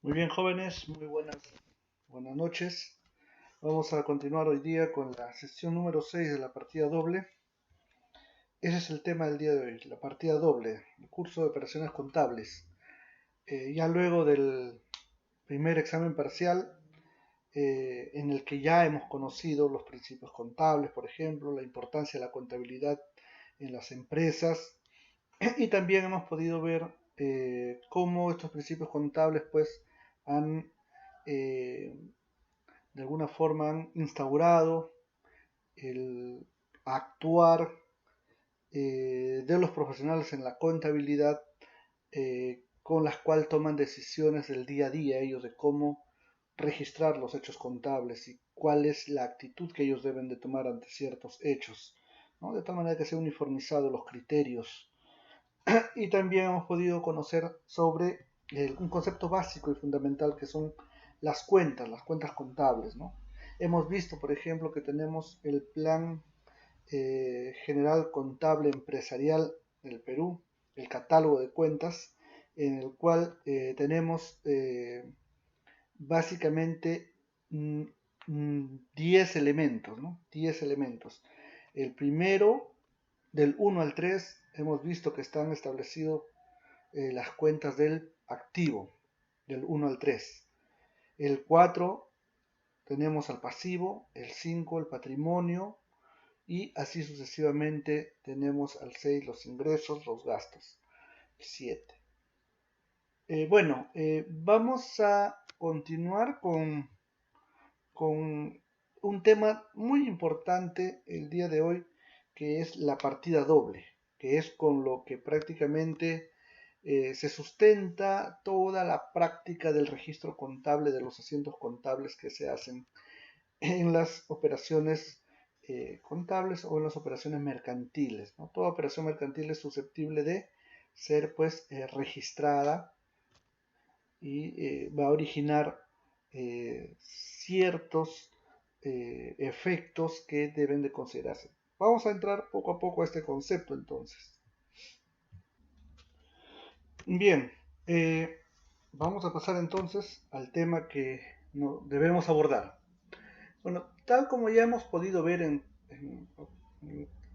Muy bien, jóvenes, muy buenas noches. Vamos a continuar hoy día con la sesión número 6 de la partida doble. Ese es el tema del día de hoy, la partida doble, el curso de operaciones contables. Ya luego del primer examen parcial, en el que ya hemos conocido los principios contables, por ejemplo, la importancia de la contabilidad en las empresas, y también hemos podido ver cómo estos principios contables pues han eh, de alguna forma han instaurado el actuar de los profesionales en la contabilidad, con las cuales toman decisiones del día a día ellos de cómo registrar los hechos contables y cuál es la actitud que ellos deben de tomar ante ciertos hechos, ¿no? De tal manera que se han uniformizado los criterios. Y también hemos podido conocer sobre un concepto básico y fundamental que son las cuentas contables, ¿no? Hemos visto, por ejemplo, que tenemos el Plan General Contable Empresarial del Perú, el catálogo de cuentas, en el cual tenemos básicamente mm, 10 elementos, ¿no? 10 elementos. El primero, del 1 al 3, hemos visto que están establecidos las cuentas del activo, del 1 al 3. El 4 tenemos al pasivo, el 5 el patrimonio y así sucesivamente tenemos al 6 los ingresos, los gastos, 7. Vamos a continuar con un tema muy importante el día de hoy, que es la partida doble, que es con lo que prácticamente se sustenta toda la práctica del registro contable de los asientos contables que se hacen en las operaciones contables o en las operaciones mercantiles, ¿no? Toda operación mercantil es susceptible de ser pues registrada y va a originar ciertos efectos que deben de considerarse. Vamos a entrar poco a poco a este concepto entonces. Bien, eh, vamos a pasar entonces al tema que debemos abordar. Bueno, tal como ya hemos podido ver en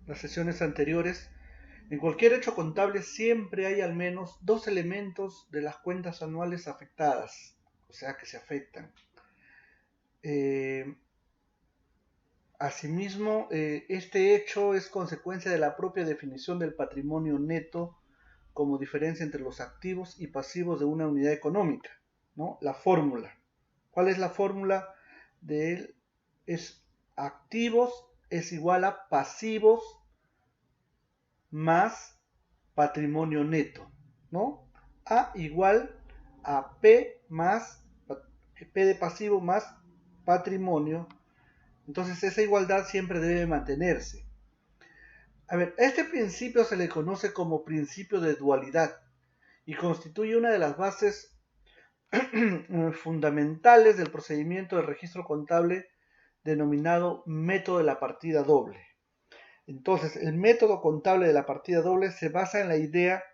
las sesiones anteriores, en cualquier hecho contable siempre hay al menos dos elementos de las cuentas anuales afectadas, o sea que se afectan. Eh, Asimismo, este hecho es consecuencia de la propia definición del patrimonio neto como diferencia entre los activos y pasivos de una unidad económica, ¿no? La fórmula. ¿Cuál es la fórmula de él? Es activos es igual a pasivos más patrimonio neto, ¿no? A igual a P más P de pasivo más patrimonio. Entonces esa igualdad siempre debe mantenerse. A ver, a este principio se le conoce como principio de dualidad y constituye una de las bases fundamentales del procedimiento de registro contable denominado método de la partida doble. Entonces, el método contable de la partida doble se basa en la idea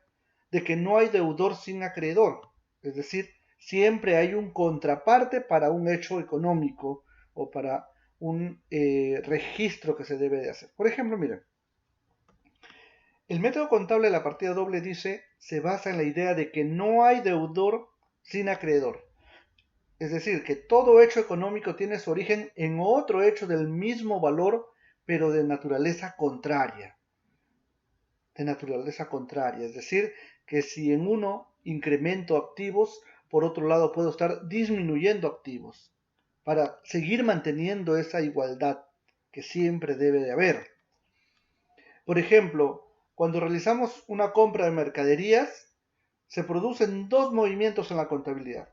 de que no hay deudor sin acreedor, es decir, siempre hay un contraparte para un hecho económico o para un registro que se debe de hacer. Por ejemplo, miren, el método contable de la partida doble dice, se basa en la idea de que no hay deudor sin acreedor. Es decir, que todo hecho económico tiene su origen en otro hecho del mismo valor, pero de naturaleza contraria. De naturaleza contraria. Es decir, que si en uno incremento activos, por otro lado puedo estar disminuyendo activos para seguir manteniendo esa igualdad que siempre debe de haber. Por ejemplo, cuando realizamos una compra de mercaderías, se producen dos movimientos en la contabilidad.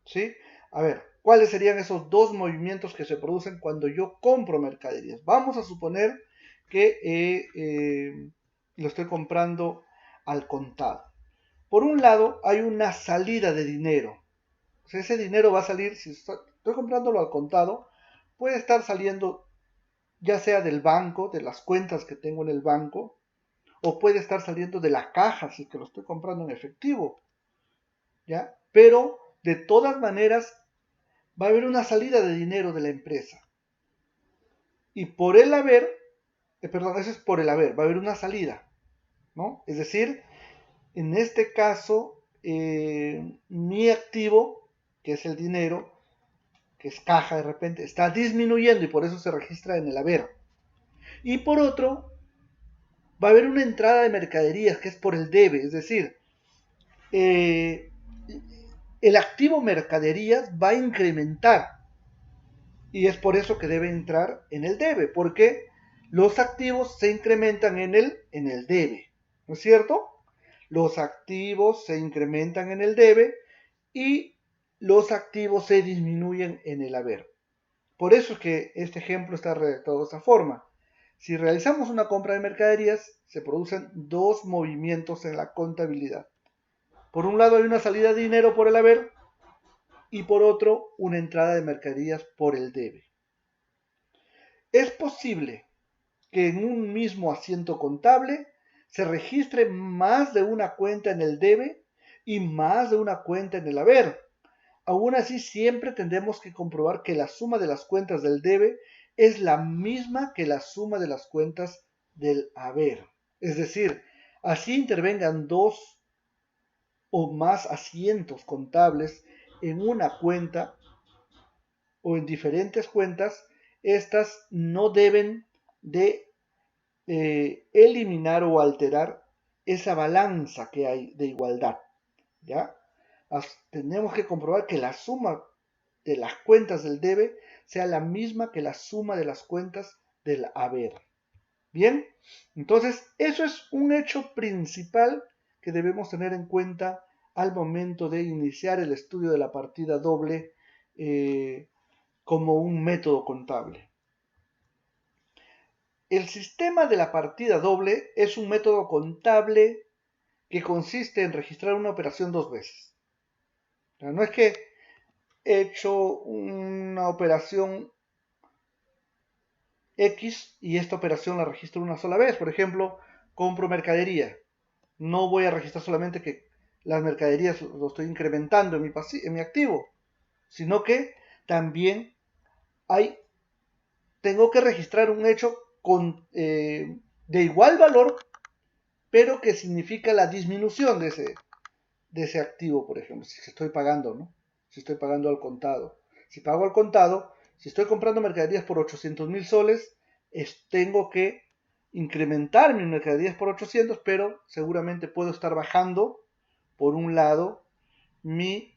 ¿Sí? A ver, ¿cuáles serían esos dos movimientos que se producen cuando yo compro mercaderías? Vamos a suponer que lo estoy comprando al contado. Por un lado, hay una salida de dinero. O sea, ese dinero va a salir, si estoy comprándolo al contado, puede estar saliendo ya sea del banco, de las cuentas que tengo en el banco, o puede estar saliendo de la caja si es que lo estoy comprando en efectivo, ¿ya? Pero de todas maneras va a haber una salida de dinero de la empresa. Y por el haber, perdón, eso es por el haber, va a haber una salida, ¿no? Es decir, en este caso, mi activo, que es el dinero, que es caja de repente, está disminuyendo y por eso se registra en el haber. Y por otro, va a haber una entrada de mercaderías que es por el debe, es decir, el activo mercaderías va a incrementar y es por eso que debe entrar en el debe, porque los activos se incrementan en el debe, ¿no es cierto? Los activos se incrementan en el debe y los activos se disminuyen en el haber. Por eso es que este ejemplo está redactado de esta forma. Si realizamos una compra de mercaderías, se producen dos movimientos en la contabilidad. Por un lado hay una salida de dinero por el haber y por otro una entrada de mercaderías por el debe. Es posible que en un mismo asiento contable se registre más de una cuenta en el debe y más de una cuenta en el haber. Aún así, siempre tendremos que comprobar que la suma de las cuentas del debe es la misma que la suma de las cuentas del haber. Es decir, así intervengan dos o más asientos contables en una cuenta o en diferentes cuentas, estas no deben de eliminar o alterar esa balanza que hay de igualdad. ¿Ya? Tenemos que comprobar que la suma de las cuentas del debe sea la misma que la suma de las cuentas del haber. Bien, entonces eso es un hecho principal que debemos tener en cuenta al momento de iniciar el estudio de la partida doble como un método contable. El sistema de la partida doble es un método contable que consiste en registrar una operación dos veces. O sea, no es que he hecho una operación X y esta operación la registro una sola vez. Por ejemplo, compro mercadería. No voy a registrar solamente que las mercaderías lo estoy incrementando en mi activo, sino que también tengo que registrar un hecho de igual valor, pero que significa la disminución de ese activo, por ejemplo, si estoy pagando, ¿no? Si estoy pagando al contado. Si pago al contado, si estoy comprando mercaderías por 800.000 soles, tengo que incrementar mis mercaderías por 800, pero seguramente puedo estar bajando, por un lado, mi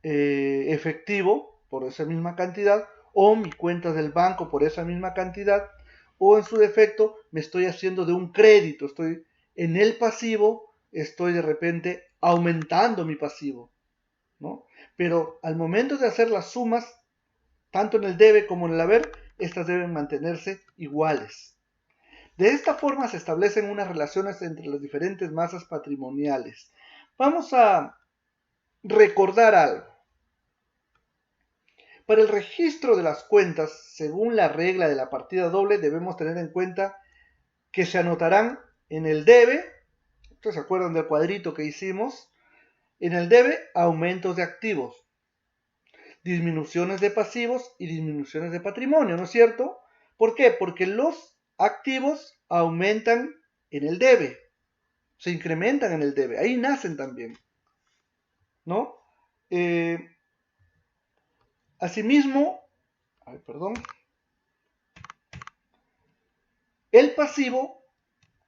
efectivo por esa misma cantidad, o mi cuenta del banco por esa misma cantidad, o en su defecto me estoy haciendo de un crédito, estoy en el pasivo, estoy de repente aumentando mi pasivo, ¿no? Pero al momento de hacer las sumas, tanto en el debe como en el haber, estas deben mantenerse iguales. De esta forma se establecen unas relaciones entre las diferentes masas patrimoniales. Vamos a recordar algo. Para el registro de las cuentas, según la regla de la partida doble, debemos tener en cuenta que se anotarán en el debe, ¿ustedes se acuerdan del cuadrito que hicimos? En el debe, aumentos de activos, disminuciones de pasivos y disminuciones de patrimonio, ¿no es cierto? ¿Por qué? Porque los activos aumentan en el debe, se incrementan en el debe, ahí nacen también, ¿no? Asimismo, perdón, el pasivo,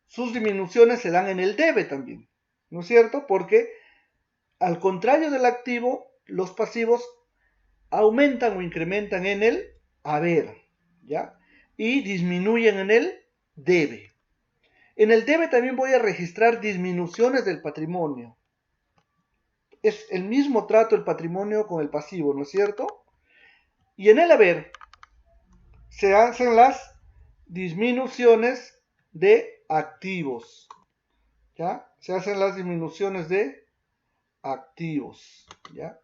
sus disminuciones se dan en el debe también, ¿no es cierto? Porque al contrario del activo, los pasivos aumentan o incrementan en el haber, ¿ya? Y disminuyen en el debe. En el debe también voy a registrar disminuciones del patrimonio. Es el mismo trato el patrimonio con el pasivo, ¿no es cierto? Y en el haber se hacen las disminuciones de activos, ¿ya? Se hacen las disminuciones de activos, ¿ya?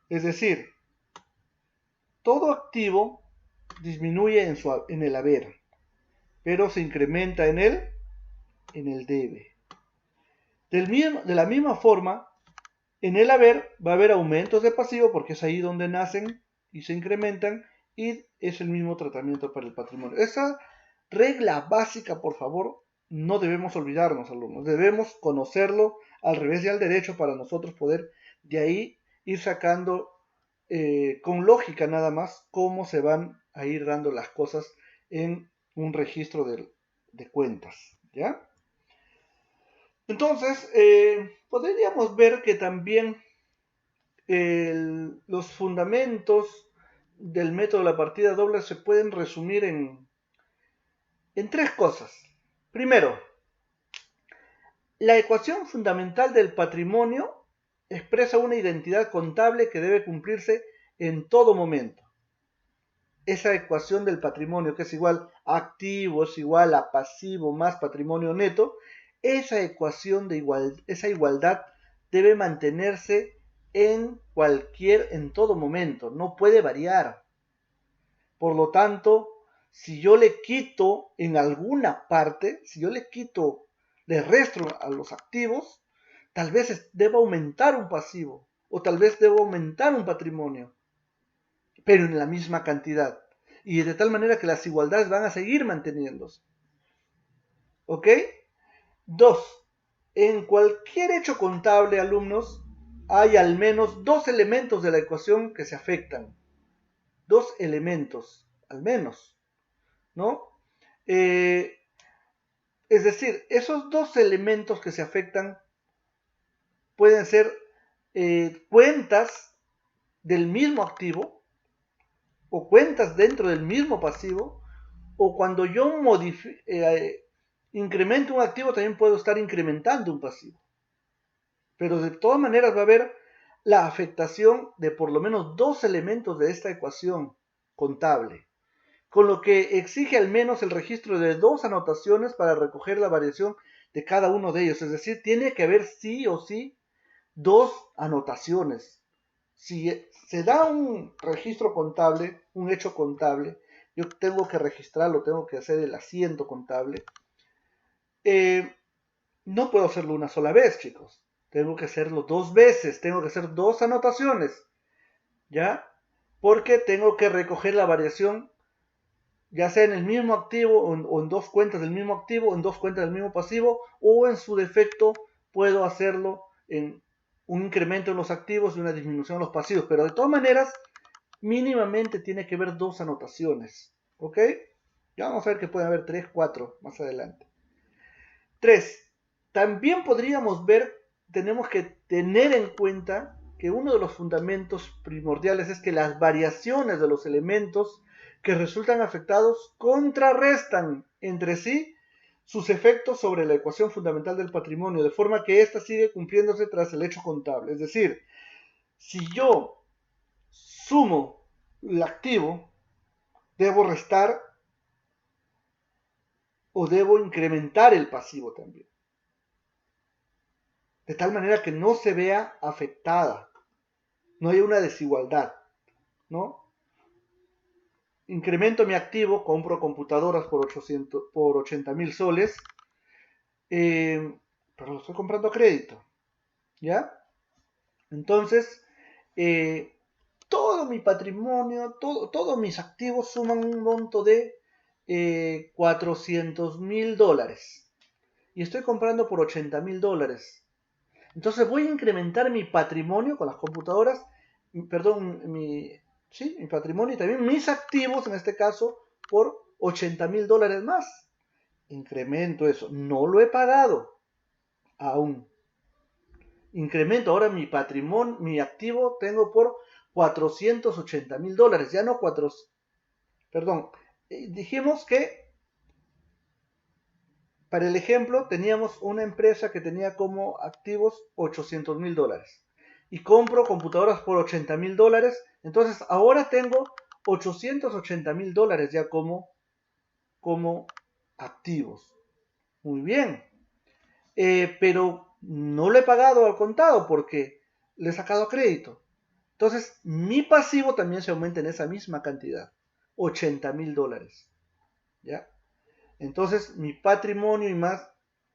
Es decir, todo activo disminuye en el haber, pero se incrementa en el debe. De la misma forma, En el haber va a haber aumentos de pasivo porque es ahí donde nacen y se incrementan y es el mismo tratamiento para el patrimonio. Esa regla básica, por favor, no debemos olvidarnos, alumnos. Debemos conocerlo al revés y al derecho para nosotros poder de ahí ir sacando con lógica nada más cómo se van a ir dando las cosas en un registro de cuentas, ¿ya? Entonces, podríamos ver que también los fundamentos del método de la partida doble se pueden resumir en tres cosas. Primero, la ecuación fundamental del patrimonio expresa una identidad contable que debe cumplirse en todo momento. Esa ecuación del patrimonio, que es igual a activo, es igual a pasivo más patrimonio neto, esa ecuación esa igualdad debe mantenerse en todo momento, no puede variar. Por lo tanto, si yo le quito en alguna parte, si yo le resto a los activos, tal vez deba aumentar un pasivo o tal vez deba aumentar un patrimonio, pero en la misma cantidad. Y de tal manera que las igualdades van a seguir manteniéndose. ¿Ok? Dos, en cualquier hecho contable, alumnos, hay al menos dos elementos de la ecuación que se afectan. Dos elementos, al menos, ¿no? Es decir, esos dos elementos que se afectan pueden ser cuentas del mismo activo o cuentas dentro del mismo pasivo, o cuando yo incremento un activo también puedo estar incrementando un pasivo. Pero de todas maneras va a haber la afectación de por lo menos dos elementos de esta ecuación contable, con lo que exige al menos el registro de dos anotaciones para recoger la variación de cada uno de ellos. Es decir, tiene que haber sí o sí dos anotaciones. Si se da un registro contable, un hecho contable, yo tengo que registrarlo, tengo que hacer el asiento contable. No puedo hacerlo una sola vez, chicos. Tengo que hacerlo dos veces, tengo que hacer dos anotaciones, ¿ya? Porque tengo que recoger la variación, ya sea en el mismo activo o en dos cuentas del mismo activo, o en dos cuentas del mismo pasivo, o en su defecto puedo hacerlo en un incremento en los activos y una disminución en los pasivos. Pero de todas maneras, mínimamente tiene que haber dos anotaciones, ¿ok? Ya vamos a ver que puede haber tres, cuatro más adelante. Tres, también podríamos ver, tenemos que tener en cuenta que uno de los fundamentos primordiales es que las variaciones de los elementos que resultan afectados contrarrestan entre sí sus efectos sobre la ecuación fundamental del patrimonio, de forma que ésta sigue cumpliéndose tras el hecho contable. Es decir, si yo sumo el activo, debo restar o debo incrementar el pasivo también, de tal manera que no se vea afectada, no hay una desigualdad, ¿no? Incremento mi activo, compro computadoras por 80.000 soles, pero lo estoy comprando a crédito, ¿ya? Entonces, eh, todo mi patrimonio, todos mis activos suman un monto de 400.000 dólares y estoy comprando por 80.000 dólares. Entonces voy a incrementar mi patrimonio con las computadoras, perdón, mi patrimonio y también mis activos, en este caso, por 80.000 dólares más. Incremento eso. No lo he pagado aún. Incremento ahora mi patrimonio, mi activo tengo por 480.000 dólares. Ya no 4, perdón. Dijimos que para el ejemplo, teníamos una empresa que tenía como activos 800.000 dólares. Y compro computadoras por 80.000 dólares. Entonces ahora tengo 880.000 dólares ya como activos. Muy bien. Pero no lo he pagado al contado porque le he sacado a crédito. Entonces mi pasivo también se aumenta en esa misma cantidad. 80.000 dólares. ¿Ya? Entonces mi patrimonio y más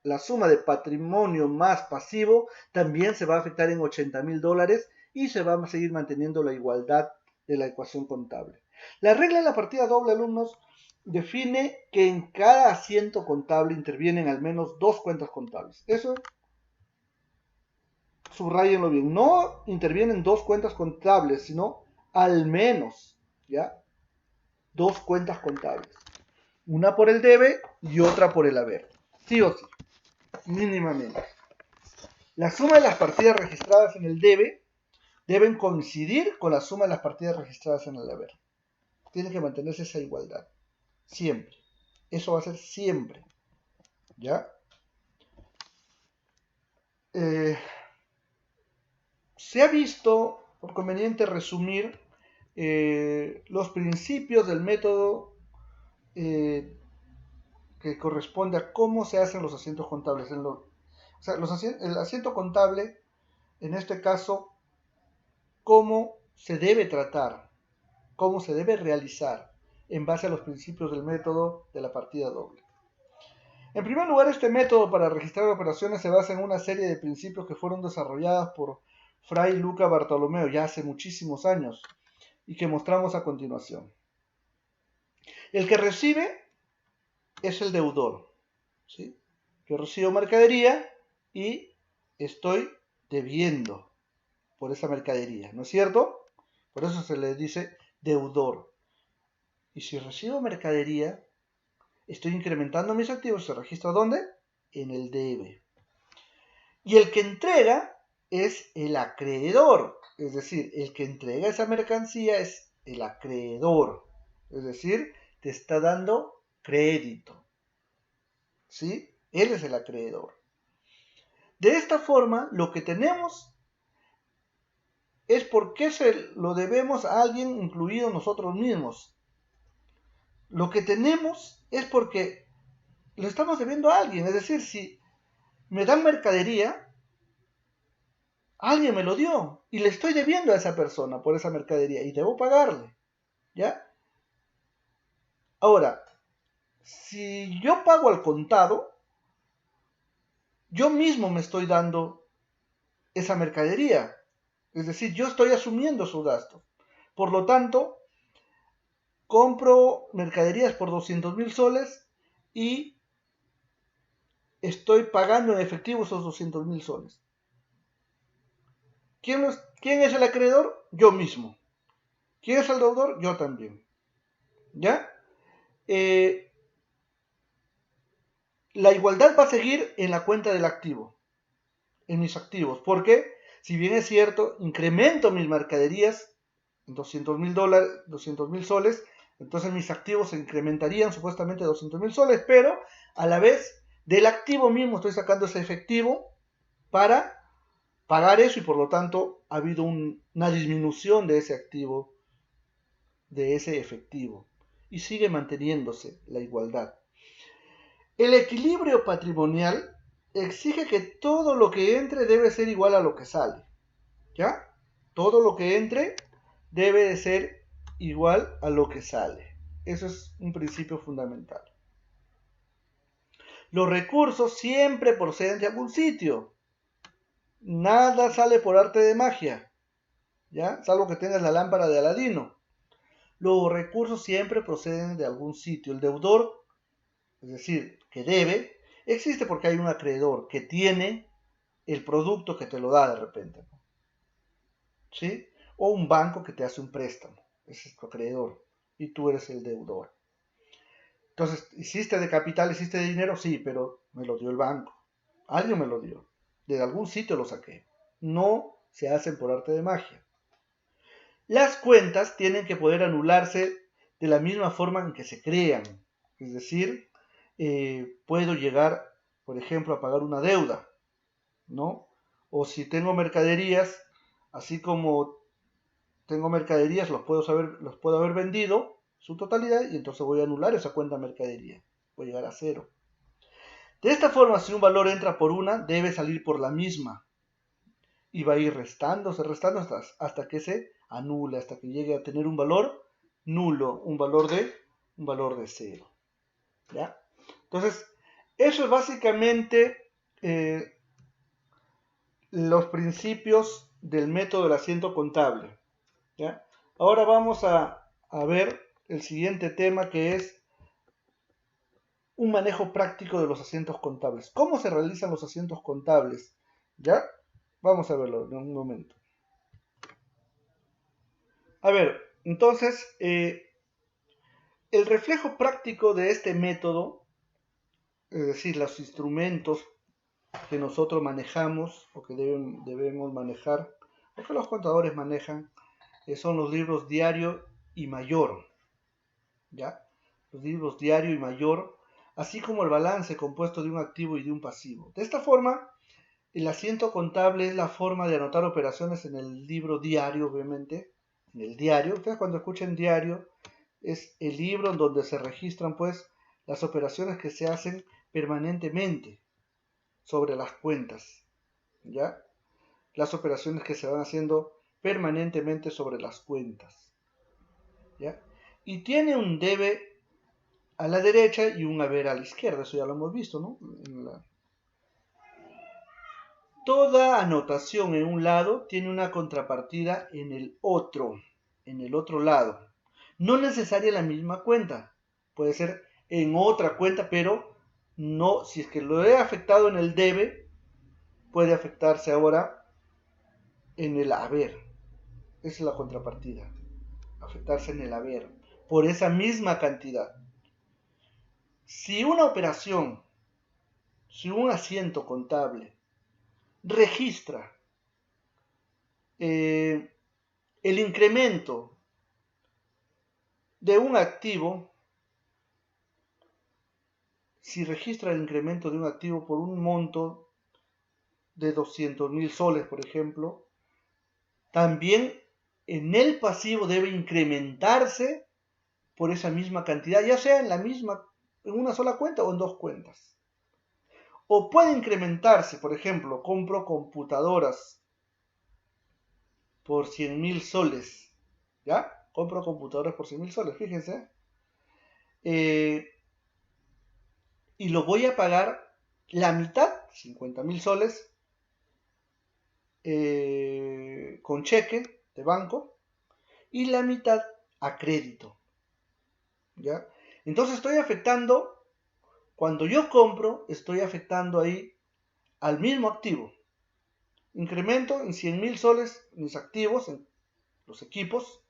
la suma de patrimonio más pasivo también se va a afectar en $80,000 y se va a seguir manteniendo la igualdad de la ecuación contable. La regla de la partida doble, alumnos, define que en cada asiento contable intervienen al menos dos cuentas contables. Eso, subrayenlo bien, no intervienen dos cuentas contables, sino al menos, ¿ya? Dos cuentas contables. Una por el debe y otra por el haber. Sí o sí, mínimamente. La suma de las partidas registradas en el debe deben coincidir con la suma de las partidas registradas en el haber. Tiene que mantenerse esa igualdad. Siempre. Eso va a ser siempre. ¿Ya? Se ha visto por conveniente resumir los principios del método que corresponde a cómo se hacen los asientos contables. El asiento contable, en este caso, cómo se debe tratar, cómo se debe realizar en base a los principios del método de la partida doble. En primer lugar, este método para registrar operaciones se basa en una serie de principios que fueron desarrolladas por Fray Luca Bartolomeo ya hace muchísimos años y que mostramos a continuación. El que recibe es el deudor, ¿sí? Yo recibo mercadería y estoy debiendo por esa mercadería, ¿no es cierto? Por eso se le dice deudor. Y si recibo mercadería, estoy incrementando mis activos. ¿Se registra dónde? En el debe. Y el que entrega es el acreedor. Es decir, el que entrega esa mercancía es el acreedor. Es decir, te está dando crédito. ¿Sí? Él es el acreedor. De esta forma, lo que tenemos es por qué se lo debemos a alguien, incluido nosotros mismos. Lo que tenemos es porque lo estamos debiendo a alguien. Es decir, si me dan mercadería, alguien me lo dio y le estoy debiendo a esa persona por esa mercadería y debo pagarle. ¿Ya? Ahora, si yo pago al contado, yo mismo me estoy dando esa mercadería. Es decir, yo estoy asumiendo su gasto. Por lo tanto, compro mercaderías por 200,000 soles y estoy pagando en efectivo esos 200,000 soles. ¿Quién es el acreedor? Yo mismo. ¿Quién es el deudor? Yo también. ¿Ya? La igualdad va a seguir en la cuenta del activo, en mis activos, porque si bien es cierto, incremento mis mercaderías en 200,000 soles, entonces mis activos se incrementarían supuestamente 200,000 soles, pero a la vez del activo mismo estoy sacando ese efectivo para pagar eso y por lo tanto ha habido una disminución de ese activo, de ese efectivo, y sigue manteniéndose la igualdad. El equilibrio patrimonial exige que todo lo que entre debe ser igual a lo que sale, ¿ya? Todo lo que entre debe de ser igual a lo que sale. Eso es un principio fundamental. Los recursos siempre proceden de algún sitio. Nada sale por arte de magia, ¿ya? Salvo que tengas la lámpara de Aladino. Los recursos siempre proceden de algún sitio. El deudor, es decir, que debe, existe porque hay un acreedor que tiene el producto que te lo da de repente, ¿sí? O un banco que te hace un préstamo, ese es tu acreedor y tú eres el deudor. Entonces, ¿hiciste de capital, hiciste de dinero? Sí, pero me lo dio el banco. Alguien me lo dio. De algún sitio lo saqué. No se hacen por arte de magia. Las cuentas tienen que poder anularse de la misma forma en que se crean. Es decir, puedo llegar, por ejemplo, a pagar una deuda, ¿no? O si tengo mercaderías, así como tengo mercaderías, los puedo haber vendido su totalidad y entonces voy a anular esa cuenta de mercadería. Voy a llegar a cero. De esta forma, si un valor entra por una, debe salir por la misma. Y va a ir restando hasta que se anule, hasta que llegue a tener un valor nulo, un valor de cero. ¿Ya? Entonces, eso es básicamente los principios del método del asiento contable. ¿Ya? Ahora vamos a ver el siguiente tema, que es un manejo práctico de los asientos contables. ¿Cómo se realizan los asientos contables? ¿Ya? Vamos a verlo en un momento. A ver, entonces, el reflejo práctico de este método, es decir, los instrumentos que nosotros manejamos o que debemos manejar, o que los contadores manejan, son los libros diario y mayor, ¿ya? Los libros diario y mayor, así como el balance compuesto de un activo y de un pasivo. De esta forma, el asiento contable es la forma de anotar operaciones en el libro diario, obviamente, en el diario. Ustedes cuando escuchen diario, es el libro en donde se registran, pues, las operaciones que se hacen permanentemente sobre las cuentas, ¿ya? Las operaciones que se van haciendo permanentemente sobre las cuentas, ¿ya? Y tiene un debe a la derecha y un haber a la izquierda, eso ya lo hemos visto, ¿no? Toda anotación en un lado tiene una contrapartida en el otro lado. No necesaria la misma cuenta, puede ser en otra cuenta, pero no, si es que lo he afectado en el debe, puede afectarse ahora en el haber. Esa es la contrapartida, afectarse en el haber, por esa misma cantidad. Si una operación, si un asiento contable registra el incremento de un activo, si registra el incremento de un activo por un monto de 200.000 soles, por ejemplo, también en el pasivo debe incrementarse por esa misma cantidad, ya sea en una sola cuenta o en dos cuentas. O puede incrementarse, por ejemplo, compro computadoras por 100.000 soles, ¿ya? Compro computadoras por 100.000 soles, fíjense. Y lo voy a pagar la mitad, 50.000 soles, con cheque de banco, y la mitad a crédito, ¿ya? Entonces estoy afectando, cuando yo compro, estoy afectando ahí al mismo activo. Incremento en 100.000 soles mis activos, en los equipos,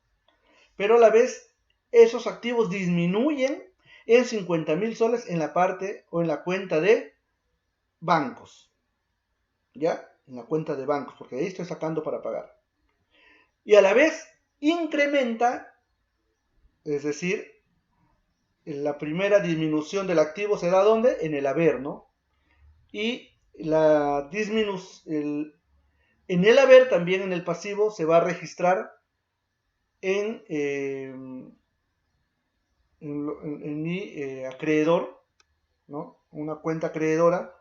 pero a la vez esos activos disminuyen en 50.000 soles en la parte o en la cuenta de bancos, ¿ya? En la cuenta de bancos, porque ahí estoy sacando para pagar. Y a la vez incrementa, es decir, la primera disminución del activo se da ¿dónde? En el haber, ¿no? Y la disminución, en el haber también en el pasivo se va a registrar en mi acreedor, ¿no? Una cuenta acreedora,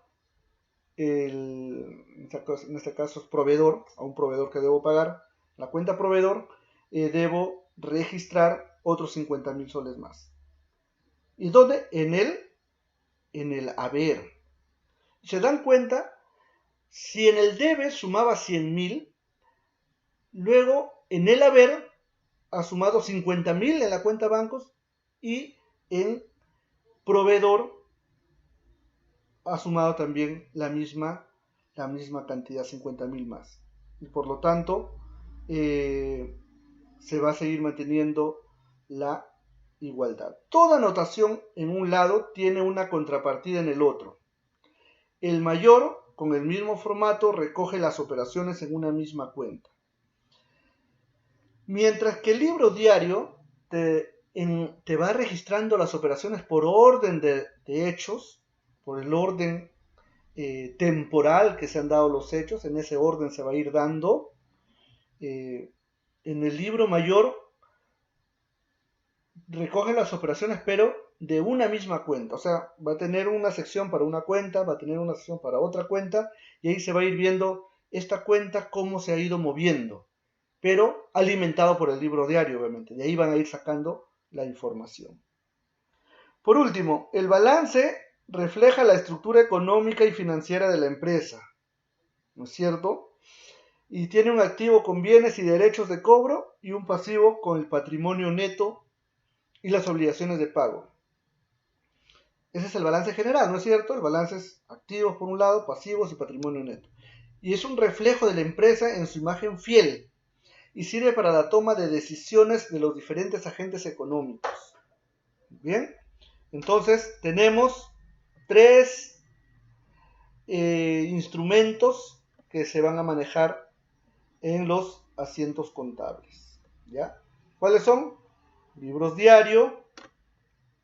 en este caso es proveedor, a un proveedor que debo pagar, la cuenta proveedor, debo registrar otros 50.000 soles más. ¿Y dónde? En el haber. ¿Se dan cuenta? Si en el debe sumaba 100.000, luego en el haber ha sumado 50.000 en la cuenta bancos y en proveedor ha sumado también la misma cantidad, 50.000 más. Y por lo tanto, se va a seguir manteniendo la igualdad. Toda anotación en un lado tiene una contrapartida en el otro. El mayor, con el mismo formato, recoge las operaciones en una misma cuenta. Mientras que el libro diario te va registrando las operaciones por orden de hechos, por el orden temporal que se han dado los hechos, en ese orden se va a ir dando. En el libro mayor recoge las operaciones, pero de una misma cuenta. O sea, va a tener una sección para una cuenta, va a tener una sección para otra cuenta, y ahí se va a ir viendo esta cuenta cómo se ha ido moviendo, pero alimentado por el libro diario, obviamente. De ahí van a ir sacando la información. Por último, el balance refleja la estructura económica y financiera de la empresa, ¿no es cierto? Y tiene un activo con bienes y derechos de cobro y un pasivo con el patrimonio neto y las obligaciones de pago. Ese es el balance general, ¿no es cierto? El balance es activos por un lado, pasivos y patrimonio neto. Y es un reflejo de la empresa en su imagen fiel y sirve para la toma de decisiones de los diferentes agentes económicos. Bien, entonces tenemos tres instrumentos que se van a manejar en los asientos contables. ¿Ya? ¿Cuáles son? Libros diario,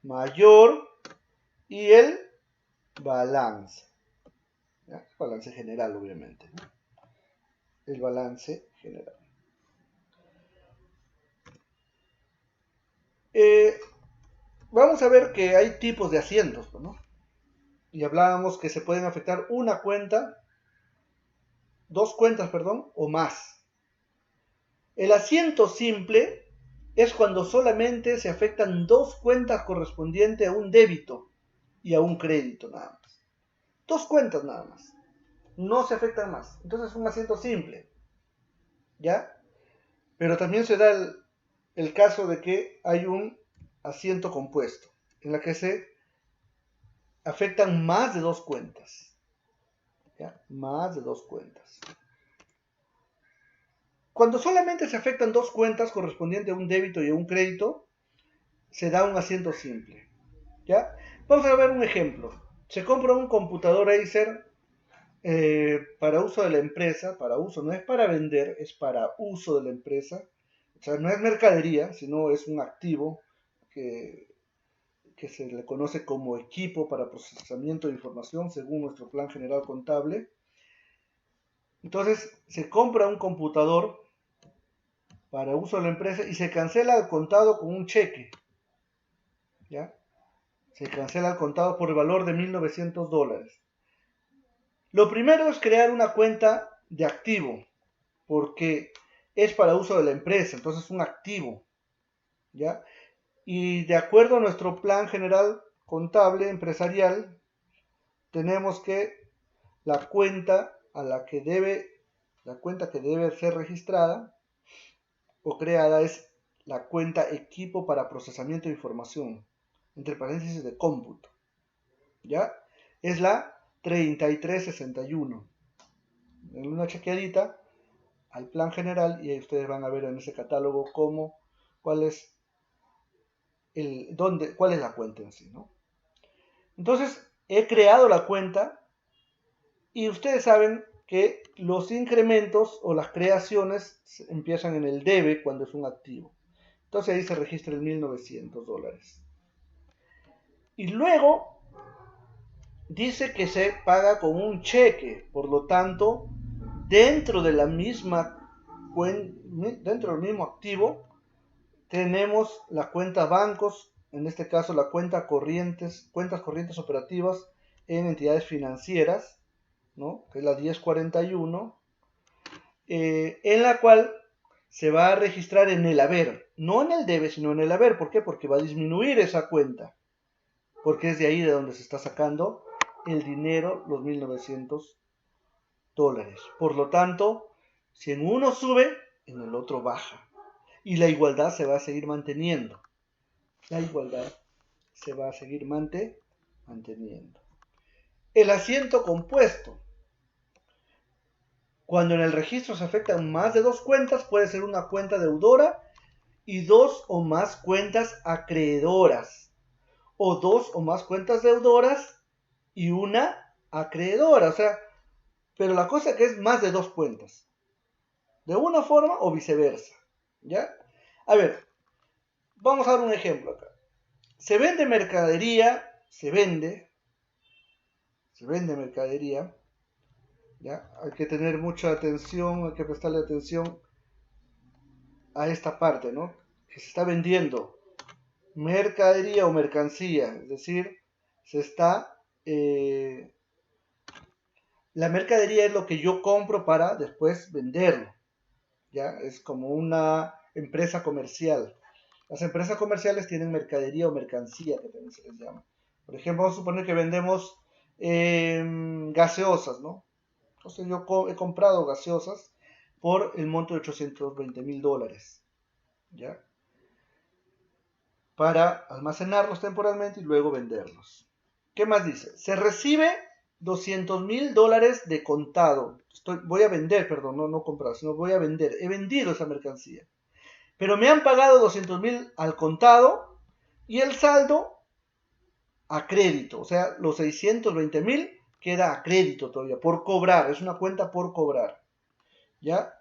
mayor y el balance. ¿Ya? Balance general, obviamente, ¿no? El balance general. Vamos a ver que hay tipos de asientos, ¿no? Y hablábamos que se pueden afectar una cuenta, dos cuentas, perdón, o más. El asiento simple es cuando solamente se afectan dos cuentas correspondientes a un débito y a un crédito, nada más. Dos cuentas nada más. No se afectan más. Entonces es un asiento simple. ¿Ya? Pero también se da el caso de que hay un asiento compuesto, en la que se afectan más de dos cuentas. ¿Ya? Más de dos cuentas. Cuando solamente se afectan dos cuentas correspondientes a un débito y a un crédito, se da un asiento simple. ¿Ya? Vamos a ver un ejemplo. Se compra un computador Acer para uso de la empresa, para uso, no es para vender, es para uso de la empresa. O sea, no es mercadería, sino es un activo que, que se le conoce como equipo para procesamiento de información según nuestro plan general contable. Entonces, se compra un computador para uso de la empresa y se cancela el contado con un cheque. ¿Ya? Se cancela el contado por el valor de $1.900. Lo primero es crear una cuenta de activo, porque es para uso de la empresa, entonces es un activo, ¿ya? Y de acuerdo a nuestro plan general contable empresarial, tenemos que la cuenta la cuenta que debe ser registrada o creada es la cuenta equipo para procesamiento de información, entre paréntesis de cómputo, ¿ya? Es la 3361. En una chequeadita al plan general y ahí ustedes van a ver en ese catálogo cuál es cuál es la cuenta en sí, ¿no? Entonces, he creado la cuenta y ustedes saben que los incrementos o las creaciones empiezan en el debe cuando es un activo. Entonces ahí se registra el $1.900. Y luego dice que se paga con un cheque, por lo tanto, dentro de la misma dentro del mismo activo tenemos la cuenta bancos, en este caso la cuentas corrientes operativas en entidades financieras, ¿no? Que es la 1041, en la cual se va a registrar en el haber, no en el debe, sino en el haber. ¿Por qué? Porque va a disminuir esa cuenta, porque es de ahí de donde se está sacando el dinero, los $1.900. Por lo tanto, si en uno sube, en el otro baja. Y la igualdad se va a seguir manteniendo. La igualdad se va a seguir manteniendo. El asiento compuesto. Cuando en el registro se afectan más de dos cuentas, puede ser una cuenta deudora y dos o más cuentas acreedoras. O dos o más cuentas deudoras y una acreedora. O sea, pero la cosa que es más de dos cuentas. De una forma o viceversa. ¿Ya? A ver, vamos a dar un ejemplo acá. Se vende mercadería, se vende mercadería, ¿ya? Hay que tener mucha atención, hay que prestarle atención a esta parte, ¿no? Que se está vendiendo mercadería o mercancía, es decir, se está... la mercadería es lo que yo compro para después venderlo, ¿ya? Es como una empresa comercial. Las empresas comerciales tienen mercadería o mercancía, que también se les llama. Por ejemplo, vamos a suponer que vendemos gaseosas, ¿no? Entonces yo he comprado gaseosas por el monto de $820,000, ¿ya? Para almacenarlos temporalmente y luego venderlos. ¿Qué más dice? Se recibe $200,000 de contado. Voy a vender, perdón, no comprar, sino voy a vender. He vendido esa mercancía. Pero me han pagado 200,000 al contado y el saldo a crédito. O sea, los 620,000 queda a crédito todavía, por cobrar. Es una cuenta por cobrar. ¿Ya?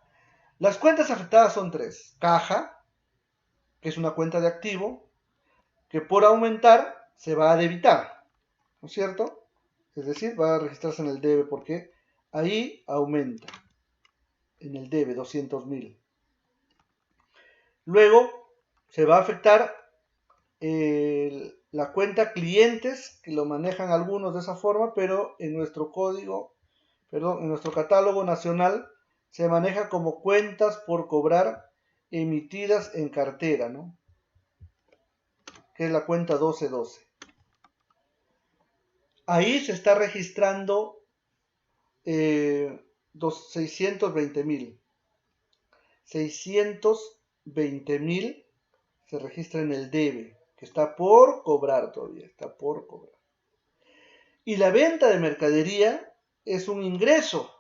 Las cuentas afectadas son tres. Caja, que es una cuenta de activo, que por aumentar se va a debitar, ¿no es cierto? Es decir, va a registrarse en el debe porque ahí aumenta, en el debe, 200,000. Luego se va a afectar la cuenta clientes, que lo manejan algunos de esa forma, pero en nuestro en nuestro catálogo nacional se maneja como cuentas por cobrar emitidas en cartera, ¿no? Que es la cuenta 1212. Ahí se está registrando 620,000. 620,000 se registra en el debe, que está por cobrar todavía, está por cobrar. Y la venta de mercadería es un ingreso.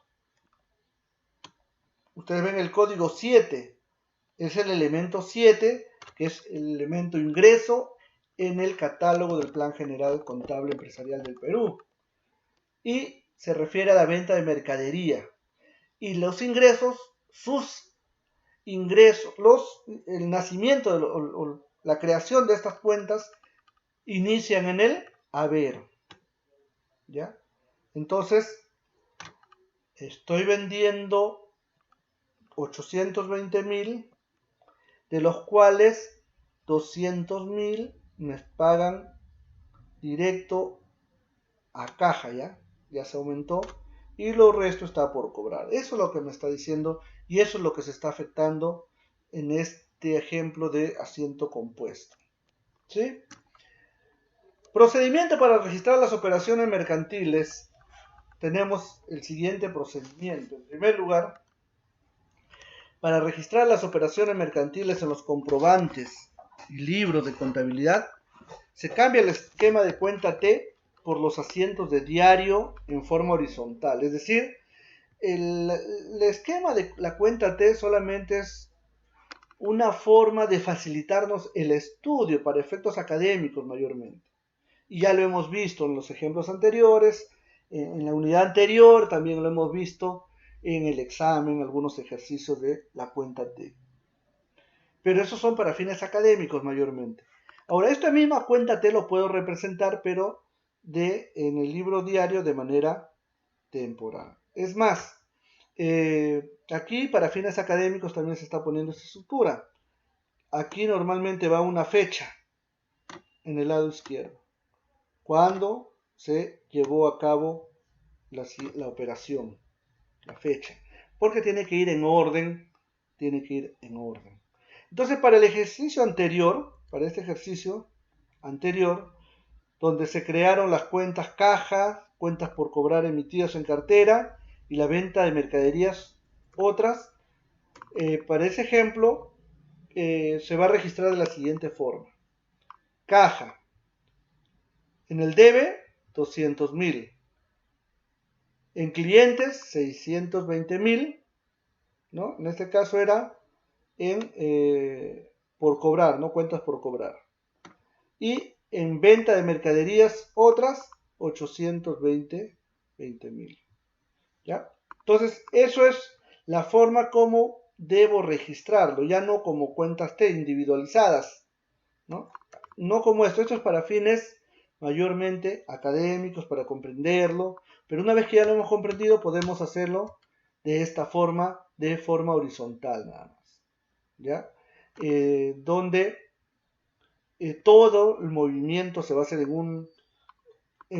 Ustedes ven el código 7, es el elemento 7, que es el elemento ingreso en el catálogo del Plan General Contable Empresarial del Perú. Y se refiere a la venta de mercadería. Y los ingresos, sus ingresos, el nacimiento, la creación de estas cuentas inician en el haber. ¿Ya? Entonces, estoy vendiendo 820,000, de los cuales 200,000 me pagan directo a caja, ya se aumentó, y lo resto está por cobrar. Eso es lo que me está diciendo y eso es lo que se está afectando en este ejemplo de asiento compuesto. ¿Sí? Procedimiento para registrar las operaciones mercantiles. Tenemos el siguiente procedimiento. En primer lugar, para registrar las operaciones mercantiles en los comprobantes y libros de contabilidad, se cambia el esquema de cuenta T por los asientos de diario en forma horizontal. Es decir, el esquema de la cuenta T solamente es una forma de facilitarnos el estudio para efectos académicos mayormente. Y ya lo hemos visto en los ejemplos anteriores, en la unidad anterior también lo hemos visto en el examen, algunos ejercicios de la cuenta T. Pero esos son para fines académicos mayormente. Ahora, esta misma cuenta T lo puedo representar, pero en el libro diario de manera temporal. Es más, aquí para fines académicos también se está poniendo esta estructura. Aquí normalmente va una fecha en el lado izquierdo. Cuando se llevó a cabo la operación, la fecha. Porque tiene que ir en orden, Entonces, para el ejercicio anterior, para este ejercicio anterior, donde se crearon las cuentas caja, cuentas por cobrar emitidas en cartera y la venta de mercaderías otras, para ese ejemplo se va a registrar de la siguiente forma. Caja. En el debe, 200,000. En clientes, 620,000. ¿No? En este caso era por cobrar, ¿no? Cuentas por cobrar. Y en venta de mercaderías otras, 820,000. ¿Ya? Entonces, eso es la forma como debo registrarlo, ya no como cuentas T individualizadas, ¿no? No como esto es para fines mayormente académicos, para comprenderlo, pero una vez que ya lo hemos comprendido, podemos hacerlo de esta forma, de forma horizontal nada más, ¿ya? Donde todo el movimiento se va a hacer en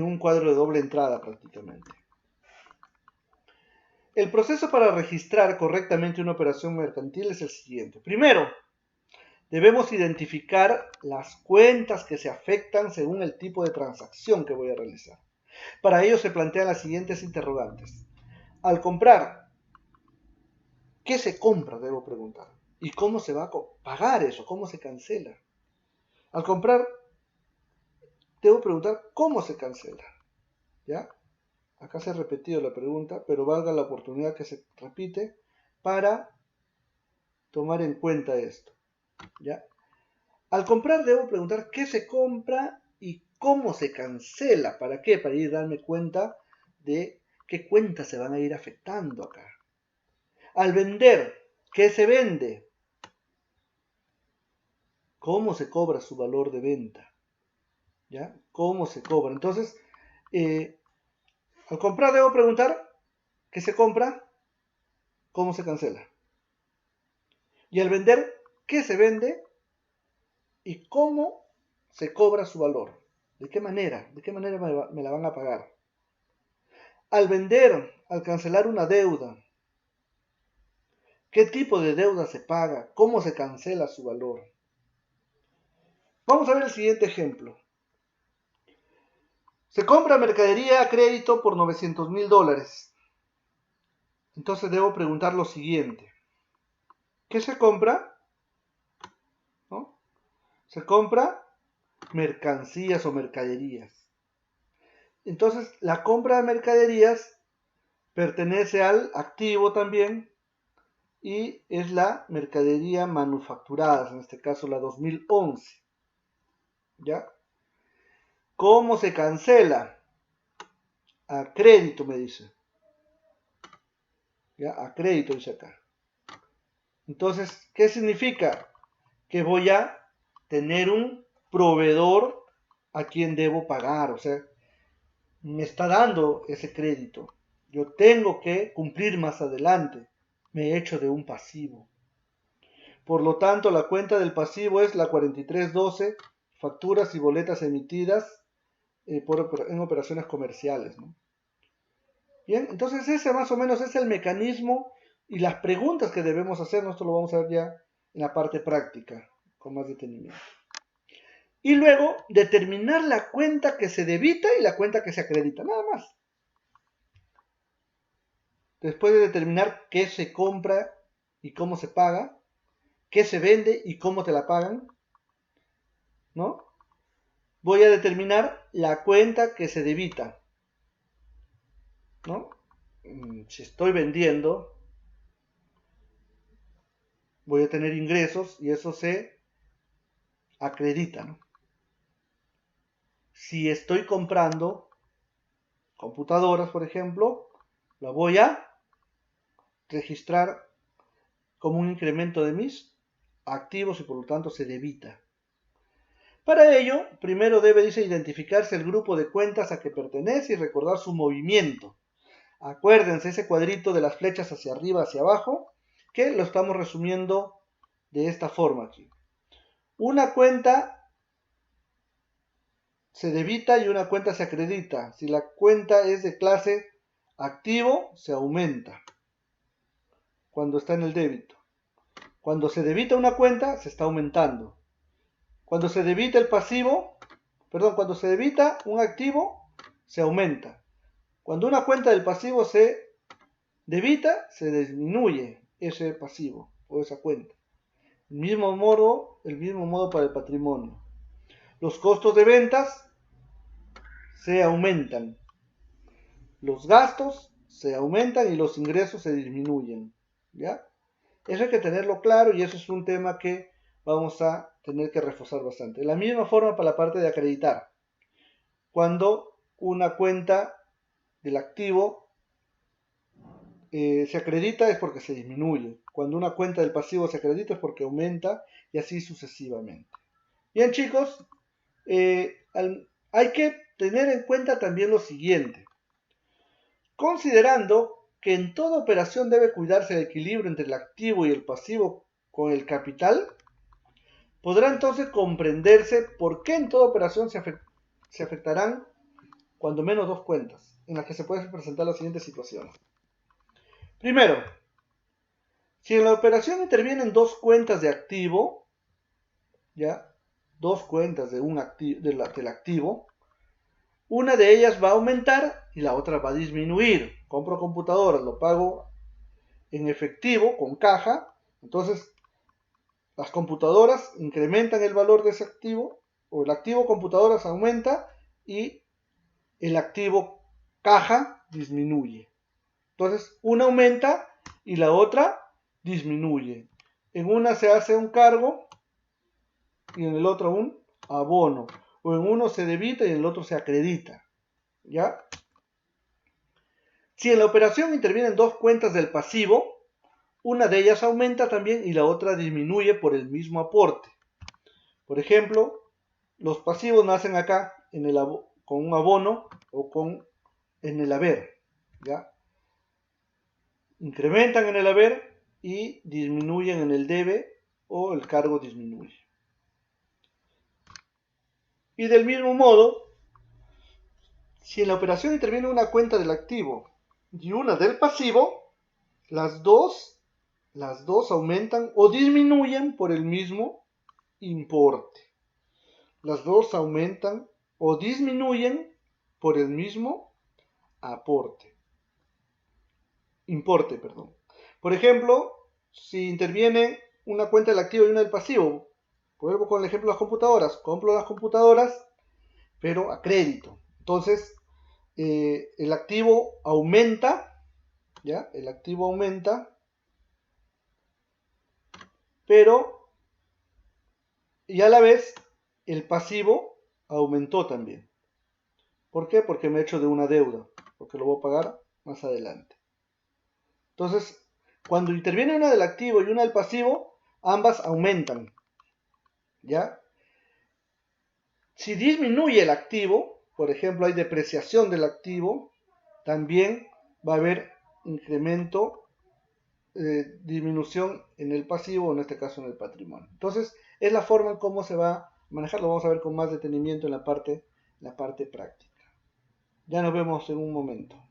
un cuadro de doble entrada prácticamente. El proceso para registrar correctamente una operación mercantil es el siguiente. Primero, debemos identificar las cuentas que se afectan según el tipo de transacción que voy a realizar. Para ello se plantean las siguientes interrogantes. Al comprar, ¿qué se compra? Debo preguntar. ¿Y cómo se va a pagar eso? ¿Cómo se cancela? Al comprar, debo preguntar cómo se cancela. ¿Ya? Acá se ha repetido la pregunta, pero valga la oportunidad que se repite para tomar en cuenta esto. ¿Ya? Al comprar debo preguntar qué se compra y cómo se cancela. ¿Para qué? Para ir darme cuenta de qué cuentas se van a ir afectando acá. Al vender, ¿qué se vende? ¿Cómo se cobra su valor de venta? ¿Ya? ¿Cómo se cobra? Entonces, al comprar debo preguntar qué se compra, cómo se cancela. Y al vender, ¿qué se vende y cómo se cobra su valor? ¿De qué manera? ¿De qué manera me la van a pagar? Al vender, al cancelar una deuda, ¿qué tipo de deuda se paga? ¿Cómo se cancela su valor? Vamos a ver el siguiente ejemplo. Se compra mercadería a crédito por $900,000. Entonces debo preguntar lo siguiente. ¿Qué se compra? ¿No? Se compra mercancías o mercaderías. Entonces la compra de mercaderías pertenece al activo también y es la mercadería manufacturada, en este caso la 2011. ¿Ya? ¿Cómo se cancela? A crédito me dice. ¿Ya? A crédito dice acá. Entonces, ¿qué significa? Que voy a tener un proveedor a quien debo pagar. O sea, me está dando ese crédito. Yo tengo que cumplir más adelante. Me he hecho de un pasivo. Por lo tanto, la cuenta del pasivo es la 4312, facturas y boletas emitidas en operaciones comerciales, ¿no? Bien, entonces ese más o menos es el mecanismo y las preguntas que debemos hacer. Esto lo vamos a ver ya en la parte práctica, con más detenimiento. Y luego determinar la cuenta que se debita y la cuenta que se acredita, nada más. Después de determinar qué se compra y cómo se paga, qué se vende y cómo te la pagan, ¿no? Voy a determinar la cuenta que se debita, ¿no? Si estoy vendiendo, voy a tener ingresos y eso se acredita, ¿no? Si estoy comprando computadoras, por ejemplo, la voy a registrar como un incremento de mis activos y por lo tanto se debita. Para ello, primero dice, identificarse el grupo de cuentas a que pertenece y recordar su movimiento. Acuérdense ese cuadrito de las flechas hacia arriba, hacia abajo, que lo estamos resumiendo de esta forma aquí. Una cuenta se debita y una cuenta se acredita. Si la cuenta es de clase activo, se aumenta cuando está en el débito. Cuando se debita una cuenta, se está aumentando. Cuando se debita cuando se debita un activo, se aumenta. Cuando una cuenta del pasivo se debita, se disminuye ese pasivo o esa cuenta. El mismo modo para el patrimonio. Los costos de ventas se aumentan. Los gastos se aumentan y los ingresos se disminuyen. ¿Ya? Eso hay que tenerlo claro y eso es un tema que vamos a tener que reforzar bastante. De la misma forma para la parte de acreditar. Cuando una cuenta del activo se acredita es porque se disminuye. Cuando una cuenta del pasivo se acredita es porque aumenta y así sucesivamente. Bien chicos, hay que tener en cuenta también lo siguiente. Considerando que en toda operación debe cuidarse el equilibrio entre el activo y el pasivo con el capital, podrá entonces comprenderse por qué en toda operación se afectarán cuando menos dos cuentas, en las que se pueden presentar las siguientes situaciones. Primero, si en la operación intervienen dos cuentas de activo, ¿ya? Dos cuentas de del activo. Una de ellas va a aumentar y la otra va a disminuir. Compro computadoras, lo pago en efectivo, con caja. Entonces, las computadoras incrementan el valor de ese activo, o el activo computadoras aumenta y el activo caja disminuye. Entonces, una aumenta y la otra disminuye. En una se hace un cargo y en el otro un abono. O en uno se debita y en el otro se acredita. ¿Ya? Si en la operación intervienen dos cuentas del pasivo, una de ellas aumenta también y la otra disminuye por el mismo aporte. Por ejemplo, los pasivos nacen acá con un abono o en el haber. ¿Ya? Incrementan en el haber y disminuyen en el debe o el cargo disminuye. Y del mismo modo, si en la operación interviene una cuenta del activo y una del pasivo, las dos aumentan o disminuyen por el mismo importe. Las dos aumentan o disminuyen por el mismo importe, perdón. Por ejemplo, si interviene una cuenta del activo y una del pasivo, vuelvo con el ejemplo de las computadoras, compro las computadoras, pero a crédito. Entonces, el activo aumenta, ¿ya? El activo aumenta, pero y a la vez el pasivo aumentó también. ¿Por qué? Porque me he hecho de una deuda, porque lo voy a pagar más adelante. Entonces, cuando interviene una del activo y una del pasivo, ambas aumentan, ¿ya? Si disminuye el activo, por ejemplo, hay depreciación del activo, también va a haber incremento, disminución en el pasivo, en este caso en el patrimonio. Entonces, es la forma en cómo se va a manejar, lo vamos a ver con más detenimiento en la parte práctica. Ya nos vemos en un momento.